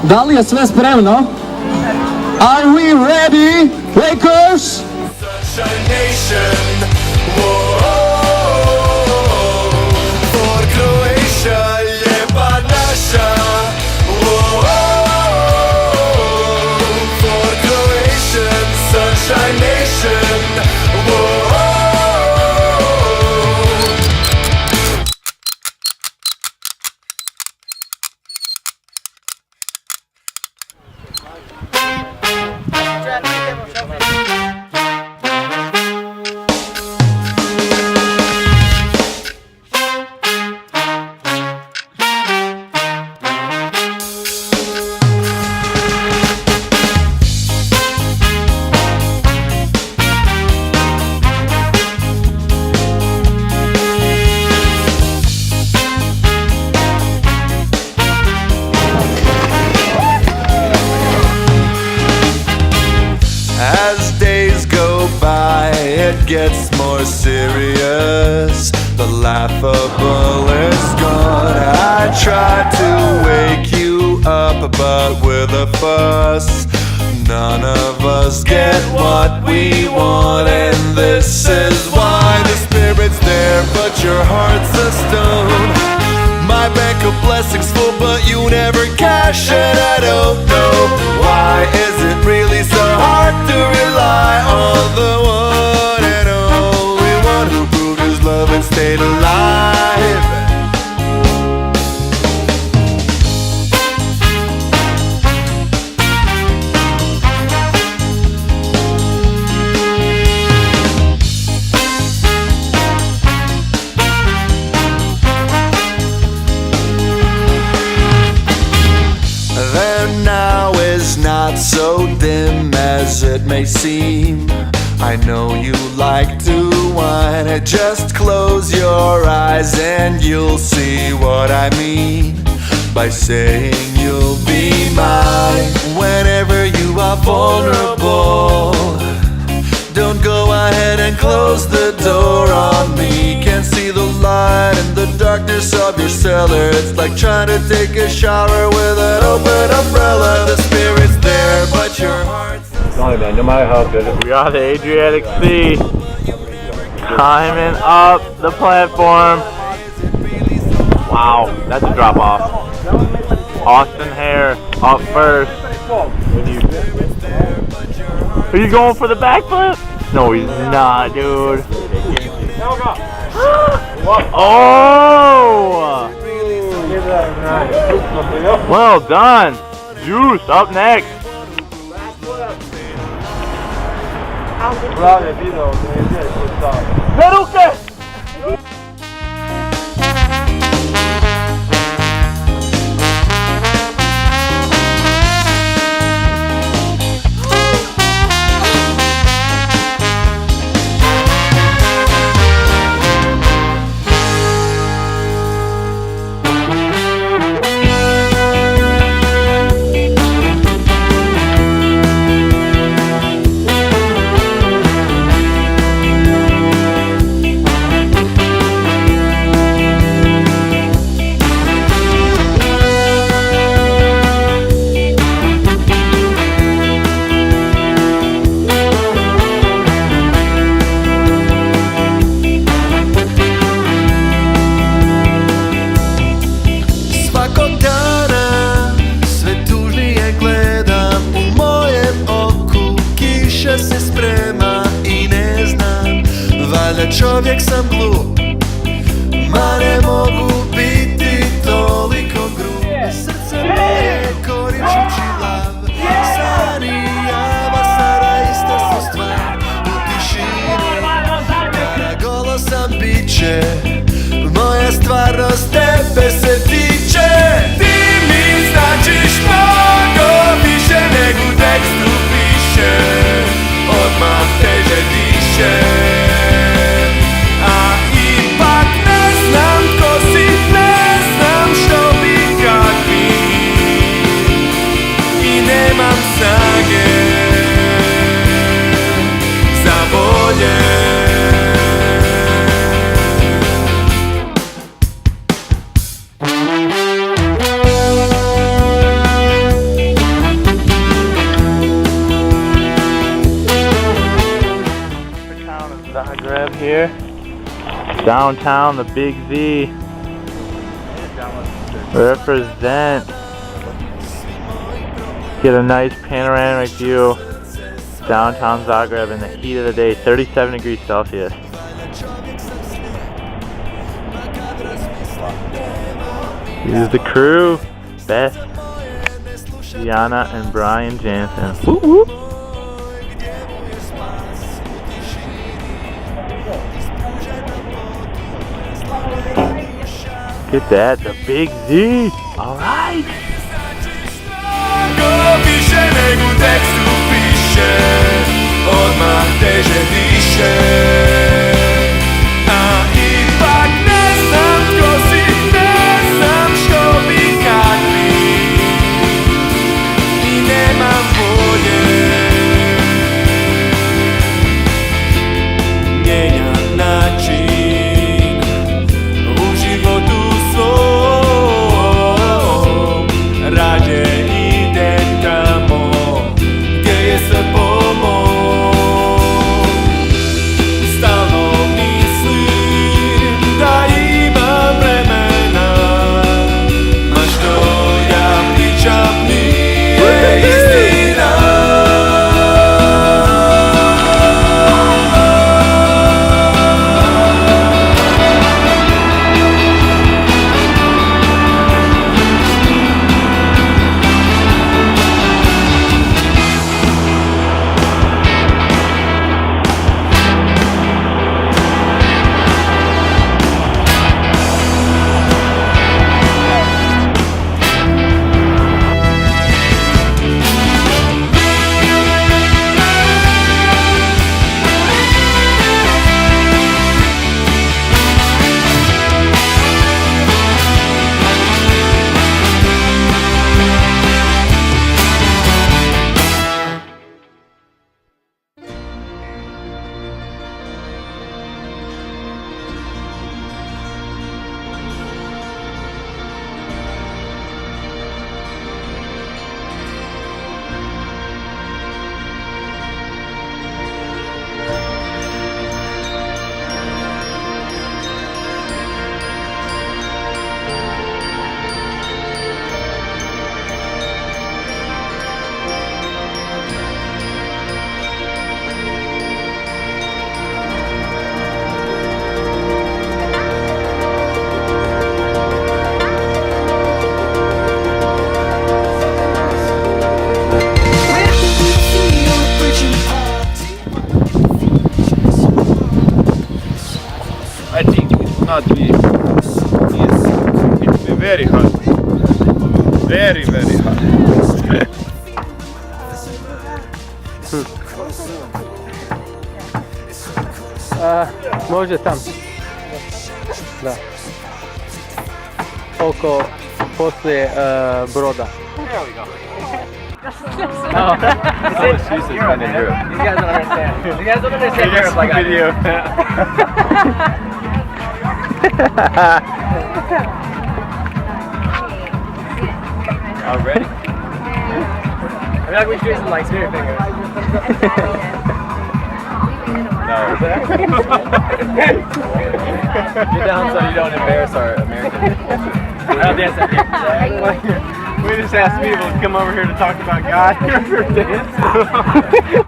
Da li je sve spremno? Are we ready, Lakers? Sunshine Nation, whoa, for Croatia, lijepa naša, whoa, for Croatian, Sunshine Nation, whoa. As days go by, it gets more serious. The laughable is gone. I try to wake you up, but with a fuss, none of us get what we want, and this is why the spirit's there, but your heart's a stone. My bank of blessings full, but you never cash it. I don't know why is it really so hard to rely on the one and only one who proved his love and stayed alive. Now is not so dim as it may seem. I know you like to whine. Just close your eyes and you'll see what I mean by saying you'll be mine. Whenever you are vulnerable, don't go ahead and close the door on me. Can't see the light in the darkness of your cellar. It's like trying to take a shower with an open umbrella. The spirit's there, but your heart's... Sorry man, no matter how good it is. We are the Adriatic Sea, climbing up the platform. Wow, that's a drop off. Austin Hare up first. Are you going for the backflip? No, he's not, dude. Oh! Well done. Juice up next. Peruke! Čovjek sam glup, ma ne mogu biti toliko grub. Srce moje koričući lav, sanijava stara ista su stvar. U tišini, kada golo sam biće, moja stvarnost tebe se tiče. Ti mi značiš mnogo više nego u tekstu piše, odmah teže diše. Downtown, the Big Z. Represent. Get a nice panoramic view. Downtown Zagreb in the heat of the day, 37 degrees Celsius. Here's the crew. Beth, Gianna, and Brian Jansen. Woo woo. Get that, the Big Z. Alright. Pisze mego tekstu pisze, odmah teže diše. A ipak ne znam tko si, ne znam što bi kakvi, i nemam volje mijenjat način u životu svom. Rađe idem tamo gdje je sve po mom. Stalno mislim da imam vremena, ma što ja pričam nije istina. I think it will not be. Yes, it will be very hot. Very, very hot. Može tam. Da. Oko poslije broda. She's in Europe. You guys don't understand. You guys don't understand Europe like I do. Video. Already? I feel like we should do some like spirit fingers. No. Get down so you don't embarrass our American. I don't dance that We just asked people to come over here to talk about God.